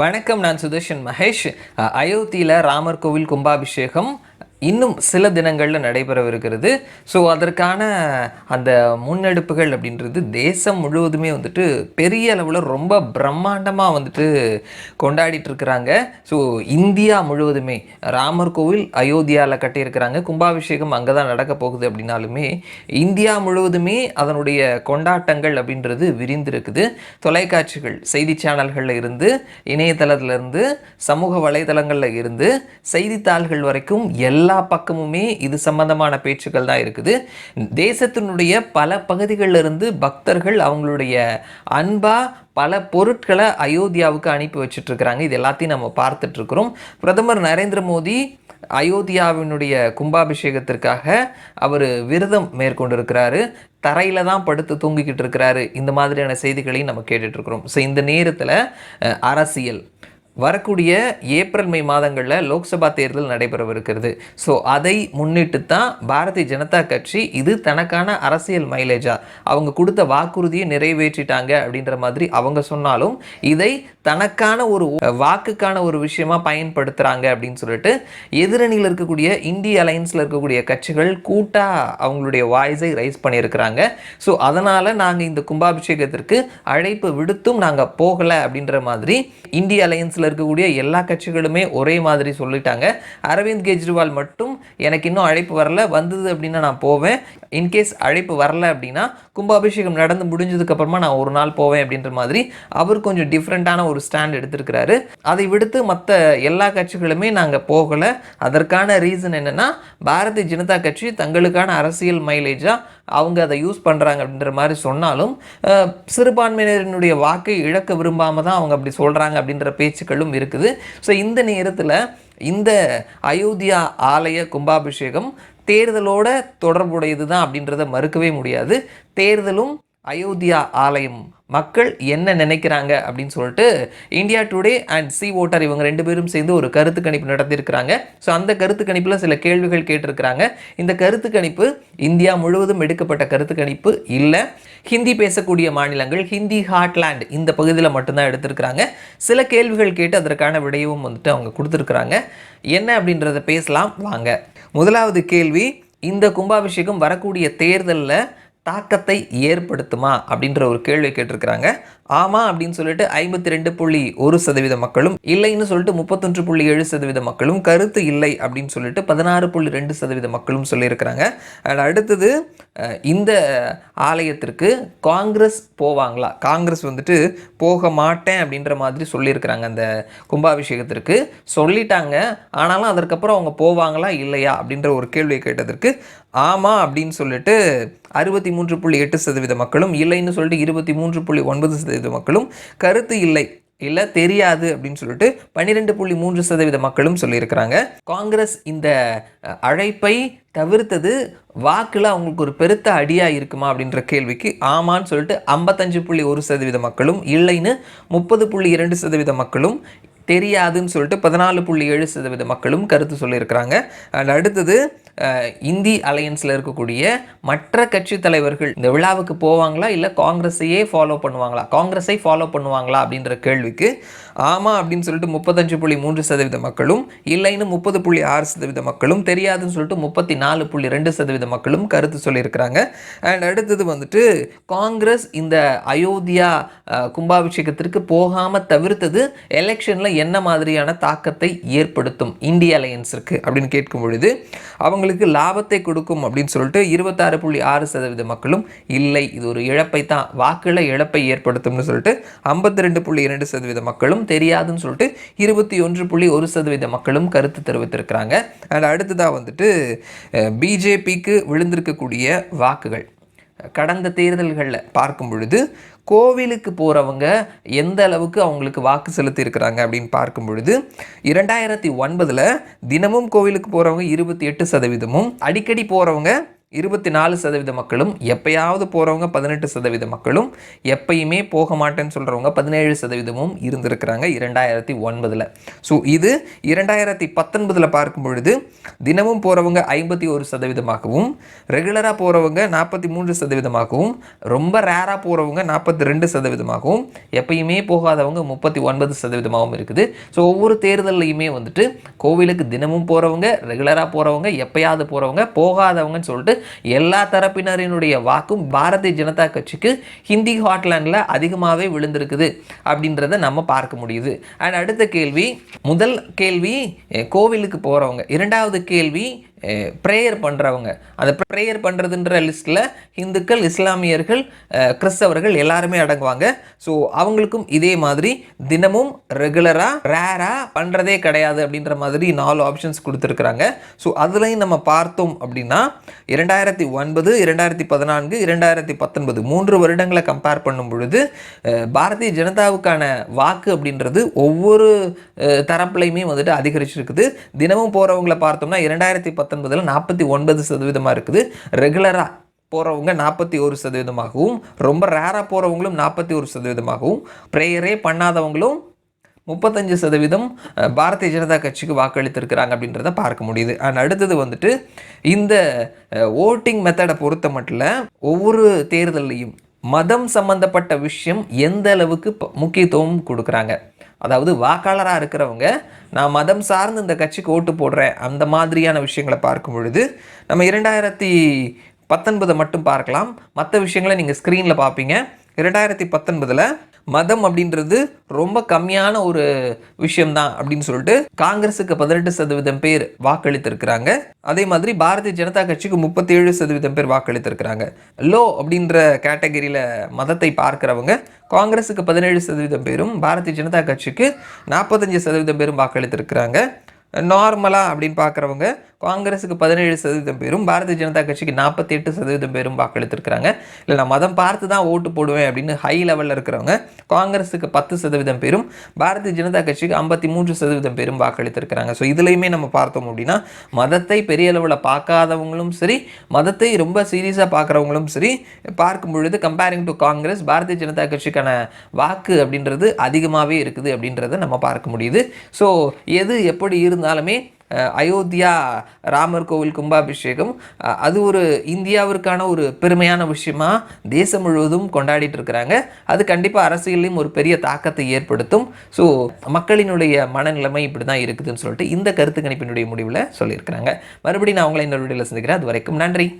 வணக்கம். நான் சுதர்ஷன் மகேஷ். அயோத்தியில் ராமர் கோவில் கும்பாபிஷேகம் இன்னும் சில தினங்களில் நடைபெறவிருக்கிறது. ஸோ அதற்கான அந்த முன்னெடுப்புகள் அப்படின்றது தேசம் முழுவதுமே வந்துட்டு பெரிய அளவில் ரொம்ப பிரம்மாண்டமாக கொண்டாடிட்டு இருக்கிறாங்க. ஸோ இந்தியா முழுவதுமே ராமர் கோவில் அயோத்தியாவில் கட்டியிருக்கிறாங்க. கும்பாபிஷேகம் அங்கே தான் நடக்க போகுது. அப்படின்னாலுமே இந்தியா முழுவதுமே அதனுடைய கொண்டாட்டங்கள் அப்படின்றது விரிந்திருக்குது. தொலைக்காட்சிகள், செய்தி சேனல்களில் இருந்து, இணையதளத்திலிருந்து, சமூக வலைதளங்களில் இருந்து, செய்தித்தாள்கள் வரைக்கும் எல்லா பக்கமுமே இது சம்பந்தமான பேச்சுக்கள் தான் இருக்குது. தேசத்தினுடைய பல பகுதிகளில் இருந்து பக்தர்கள் அவங்களுடைய அன்பா பல பொருட்களை அயோத்தியாவுக்கு அனுப்பி வச்சுட்டு இருக்கிறாங்க. இது எல்லாத்தையும் நம்ம பார்த்துட்டு இருக்கிறோம். பிரதமர் நரேந்திர மோடி அயோத்தியாவினுடைய கும்பாபிஷேகத்திற்காக அவர் விரதம் மேற்கொண்டிருக்கிறாரு. தரையில் தான் படுத்து தூங்கிக்கிட்டு இருக்கிறாரு. இந்த மாதிரியான செய்திகளையும் நம்ம கேட்டுட்ருக்கிறோம். ஸோ இந்த நேரத்தில் அரசியல் வரக்கூடிய ஏப்ரல் மே மாதங்களில் லோக்சபா தேர்தல் நடைபெறவிருக்கிறது. ஸோ அதை முன்னிட்டு தான் பாரதிய ஜனதா கட்சி இது தனக்கான அரசியல் மைலேஜா அவங்க கொடுத்த வாக்குறுதியை நிறைவேற்றிட்டாங்க அப்படின்ற மாதிரி அவங்க சொன்னாலும் இதை தனக்கான ஒரு வாக்குக்கான ஒரு விஷயமா பயன்படுத்துகிறாங்க அப்படின்னு சொல்லிட்டு எதிரணியில் இருக்கக்கூடிய இந்திய அலையன்ஸில் இருக்கக்கூடிய கட்சிகள் கூட்டாக அவங்களுடைய வாய்ஸை ரைஸ் பண்ணியிருக்கிறாங்க. ஸோ அதனால் நாங்கள் இந்த கும்பாபிஷேகத்திற்கு அழைப்பு விடுத்தும் நாங்கள் போகலை அப்படின்ற மாதிரி இந்திய அலையன்ஸில் இருக்கக்கூடிய எல்லா கட்சிகளுமே ஒரே மாதிரி சொல்லிட்டாங்க. அரவிந்த் கெஜ்ரிவால் மட்டும் எனக்கு இன்னும் அழைப்பு வரல, வந்தது அப்படின்னா நான் போவேன், இன்கேஸ் அழைப்பு வரல அப்படின்னா கும்பாபிஷேகம் நடந்து முடிஞ்சதுக்கு அப்புறமா நான் ஒரு நாள் போவேன் அப்படின்ற மாதிரி அவர் கொஞ்சம் டிஃப்ரெண்ட்டான ஒரு ஸ்டாண்ட் எடுத்திருக்கிறாரு. அதை விடுத்து மற்ற எல்லா கட்சிகளுமே நாங்கள் போகலை. அதற்கான ரீசன் என்னென்னா பாரதிய ஜனதா கட்சி தங்களுக்கான அரசியல் மைலேஜாக அவங்க அதை யூஸ் பண்ணுறாங்க அப்படின்ற மாதிரி சொன்னாலும் சிறுபான்மையினரினுடைய வாக்கை இழக்க விரும்பாமல் தான் அவங்க அப்படி சொல்கிறாங்க அப்படின்ற பேச்சுக்களும் இருக்குது. ஸோ இந்த நேரத்தில் இந்த அயோத்தியா ஆலய கும்பாபிஷேகம் தேர்தலோட தொடர்புடையது தான் அப்படின்றத மறுக்கவே முடியாது. தேர்தலும் அயோத்தியா ஆலயம் மக்கள் என்ன நினைக்கிறாங்க அப்படின்னு சொல்லிட்டு India today and C voter இவங்க ரெண்டு பேரும் சேர்ந்து ஒரு கருத்து கணிப்பு நடத்தியிருக்கிறாங்க. ஸோ அந்த கருத்து கணிப்பில் சில கேள்விகள் கேட்டிருக்கிறாங்க. இந்த கருத்து கணிப்பு இந்தியா முழுவதும் எடுக்கப்பட்ட கருத்து கணிப்பு இல்லை. ஹிந்தி பேசக்கூடிய மாநிலங்கள், ஹிந்தி ஹார்ட்லேண்ட் இந்த பகுதியில் மட்டும்தான் எடுத்திருக்கிறாங்க. சில கேள்விகள் கேட்டு அதற்கான விடையும் அவங்க கொடுத்துருக்குறாங்க. என்ன அப்படின்றத பேசலாம் வாங்க. முதலாவது கேள்வி, இந்த கும்பாபிஷேகம் வரக்கூடிய தேர்தலில் தாக்கத்தை ஏற்படுத்துமா அப்படின்ற ஒரு கேள்வி கேட்டிருக்கிறாங்க. ஆமாம் அப்படின்னு சொல்லிட்டு 52.1% மக்களும், இல்லைன்னு சொல்லிட்டு 31.7% மக்களும், கருத்து இல்லை அப்படின்னு சொல்லிட்டு 16.2% மக்களும் சொல்லியிருக்கிறாங்க. அண்ட் அடுத்தது, இந்த ஆலயத்திற்கு காங்கிரஸ் போவாங்களா, காங்கிரஸ் போக மாட்டேன் அப்படின்ற மாதிரி சொல்லியிருக்கிறாங்க. அந்த கும்பாபிஷேகத்திற்கு சொல்லிட்டாங்க, ஆனாலும் அதற்கப்புறம் அவங்க போவாங்களா இல்லையா அப்படின்ற ஒரு கேள்வியை கேட்டதற்கு ஆமாம் அப்படின்னு சொல்லிட்டு 63.8% மக்களும், இல்லைன்னு சொல்லிட்டு 23.9% மக்களும், கருத்து இல்லை தெரியாது அப்படின்னு சொல்லிட்டு 12.3% மக்களும் சொல்லியிருக்கிறாங்க. காங்கிரஸ் இந்த அழைப்பை தவிர்த்தது வாக்கில் அவங்களுக்கு ஒரு பெருத்த அடியாக இருக்குமா அப்படின்ற கேள்விக்கு ஆமான்னு சொல்லிட்டு 55.1% மக்களும், இல்லைன்னு 30.2% மக்களும், தெரியாதுன்னு சொல்லிட்டு 14.7% மக்களும் கருத்து சொல்லியிருக்கிறாங்க. அண்ட் அடுத்தது, இந்தி அலையன்ஸில் இருக்கக்கூடிய மற்ற கட்சி தலைவர்கள் இந்த விழாவுக்கு போவாங்களா இல்லை காங்கிரஸை ஃபாலோ பண்ணுவாங்களா அப்படின்ற கேள்விக்கு ஆமாம் அப்படின்னு சொல்லிட்டு 35.3% மக்களும், இல்லைன்னு 30.6% மக்களும், தெரியாதுன்னு சொல்லிட்டு 34.2% மக்களும் கருத்து சொல்லியிருக்கிறாங்க. அண்ட் அடுத்தது காங்கிரஸ் இந்த அயோத்தியா கும்பாபிஷேகத்திற்கு போகாமல் தவிர்த்தது எலெக்ஷனில் என்ன மாதிரியான தாக்கத்தை ஏற்படுத்தும் இந்திய அலையன்ஸிற்கு அப்படின்னு கேட்கும் பொழுது அவங்களுக்கு லாபத்தை கொடுக்கும் அப்படின்னு சொல்லிட்டு 26.6% மக்களும், இல்லை இது ஒரு இழப்பை தான், வாக்குல இழப்பை ஏற்படுத்தும்னு சொல்லிட்டு 52.2% மக்களும், தெரியாதுன்னு சொல்லிட்டு 21.1% மக்களும் கருத்து தெரிவித்திருக்கிறாங்க. அண்ட் அடுத்ததாக பிஜேபிக்கு விழுந்திருக்கக்கூடிய வாக்குகள் கடந்த தேர்தல்களில் பார்க்கும் பொழுது கோவிலுக்கு போகிறவங்க எந்த அளவுக்கு அவங்களுக்கு வாக்கு செலுத்தி இருக்கிறாங்க அப்படின்னு பார்க்கும் பொழுது 2009 தினமும் கோவிலுக்கு போகிறவங்க 28%, அடிக்கடி போகிறவங்க 24% மக்களும், எப்பயாவது போகிறவங்க 18% மக்களும், எப்பயுமே போக மாட்டேன்னு சொல்கிறவங்க 17%மும் இருந்திருக்கிறாங்க 2009. ஸோ இது 2019 பார்க்கும் பொழுது தினமும் போகிறவங்க 51%, ரெகுலராக போகிறவங்க 43%, ரொம்ப ரேராக போகிறவங்க 42%, எப்பயுமே போகாதவங்க 39% இருக்குது. ஸோ ஒவ்வொரு தேர்தல்லையுமே வந்துட்டு கோவிலுக்கு தினமும் போகிறவங்க, ரெகுலராக போகிறவங்க, எப்பயாவது போகிறவங்க, போகாதவங்கன்னு சொல்லிட்டு எல்லா தரப்பினரினுடைய வாக்கும் பாரதிய ஜனதா கட்சிக்கு ஹிந்தி ஹாட்லேண்டில் அதிகமாகவே விழுந்திருக்குது அப்படின்றத நம்ம பார்க்க முடியுது. அண்ட் அடுத்த கேள்வி, முதல் கேள்வி கோவிலுக்கு போகிறவங்க, இரண்டாவது கேள்வி ப்ரேயர் பண்ணுறவங்க. அந்த ப்ரேயர் பண்ணுறதுன்ற லிஸ்ட்டில் இந்துக்கள், இஸ்லாமியர்கள், கிறிஸ்தவர்கள் எல்லாருமே அடங்குவாங்க. ஸோ அவங்களுக்கும் இதே மாதிரி தினமும் ரெகுலராக ரேராக பண்ணுறதே கிடையாது அப்படின்ற மாதிரி 4 ஆப்ஷன்ஸ் கொடுத்துருக்குறாங்க. ஸோ அதுலேயும் நம்ம பார்த்தோம் அப்படின்னா 2009, 2014, 2019 3 வருடங்களை கம்பேர் பண்ணும் பொழுது பாரதிய ஜனதாவுக்கான வாக்கு அப்படின்றது ஒவ்வொரு தரப்புலையுமே வந்துட்டு அதிகரிச்சிருக்குது. தினமும் போகிறவங்கள பார்த்தோம்னா 2019 49% இருக்குது. ரெகுலராக போகிறவங்க 41%, ரொம்ப ரேராக போகிறவங்களும் 41%, ப்ரேயரே பண்ணாதவங்களும் 35% பாரதிய ஜனதா கட்சிக்கு வாக்களித்திருக்கிறாங்க அப்படின்றத பார்க்க முடியுது. அண்ட் அடுத்தது வந்துட்டு இந்த ஓட்டிங் மெத்தடை பொறுத்த மட்டும் ஒவ்வொரு தேர்தலையும் மதம் சம்பந்தப்பட்ட விஷயம் எந்த அளவுக்கு முக்கியத்துவம் கொடுக்குறாங்க. அதாவது வாக்காளராக இருக்கிறவங்க நான் மதம் சார்ந்து இந்த கட்சிக்கு ஓட்டு போடுறேன் அந்த மாதிரியான விஷயங்களை பார்க்கும் பொழுது நம்ம 2019 மட்டும் பார்க்கலாம். மற்ற விஷயங்களை நீங்கள் ஸ்க்ரீனில் பார்ப்பீங்க. 2019 மதம் அப்படின்றது ரொம்ப கம்மியான ஒரு விஷயம்தான் அப்படின்னு சொல்லிட்டு காங்கிரஸுக்கு 18% பேர் வாக்களித்திருக்கிறாங்க. அதே மாதிரி பாரதிய ஜனதா கட்சிக்கு 37% பேர் வாக்களித்திருக்கிறாங்க. லோ அப்படின்ற கேட்டகரியில் மதத்தை பார்க்கிறவங்க காங்கிரஸுக்கு 17% பேரும், பாரதிய ஜனதா கட்சிக்கு 45% பேரும் வாக்களித்திருக்கிறாங்க. நார்மலாக அப்படின்னு பார்க்குறவங்க காங்கிரஸுக்கு 17% பேரும், பாரதிய ஜனதா கட்சிக்கு 48% பேரும் வாக்களித்திருக்கிறாங்க. இல்லை நான் மதம் பார்த்து தான் ஓட்டு போடுவேன் அப்படின்னு ஹை லெவலில் இருக்கிறவங்க காங்கிரஸுக்கு 10% பேரும், பாரதிய ஜனதா கட்சிக்கு 53% பேரும் வாக்களித்திருக்கிறாங்க. ஸோ இதுலையுமே நம்ம பார்த்தோம் அப்படின்னா மதத்தை பெரிய அளவில் பார்க்காதவங்களும் சரி, மதத்தை ரொம்ப சீரியஸாக பார்க்குறவங்களும் சரி, பார்க்கும் பொழுது கம்பேரிங் டு காங்கிரஸ் பாரதிய ஜனதா கட்சிக்கான வாக்கு அப்படின்றது அதிகமாகவே இருக்குது அப்படின்றத நம்ம பார்க்க முடியுது. ஸோ எது எப்படி இருந்தாலுமே அயோத்தியா ராமர் கோவில் கும்பாபிஷேகம் அது ஒரு இந்தியாவிற்கான ஒரு பெருமையான விஷயமா தேசம் முழுவதும் கொண்டாடிட்டு இருக்கிறாங்க. அது கண்டிப்பாக அரசியலையும் ஒரு பெரிய தாக்கத்தை ஏற்படுத்தும். ஸோ மக்களினுடைய மனநிலைமை இப்படி தான் இருக்குதுன்னு சொல்லிட்டு இந்த கருத்து கணிப்பினுடைய முடிவில் சொல்லியிருக்கிறாங்க. மறுபடியும் நான் உங்களை இன்னொரு வீடியோவில் சந்திக்கிறேன். அது வரைக்கும் நன்றி.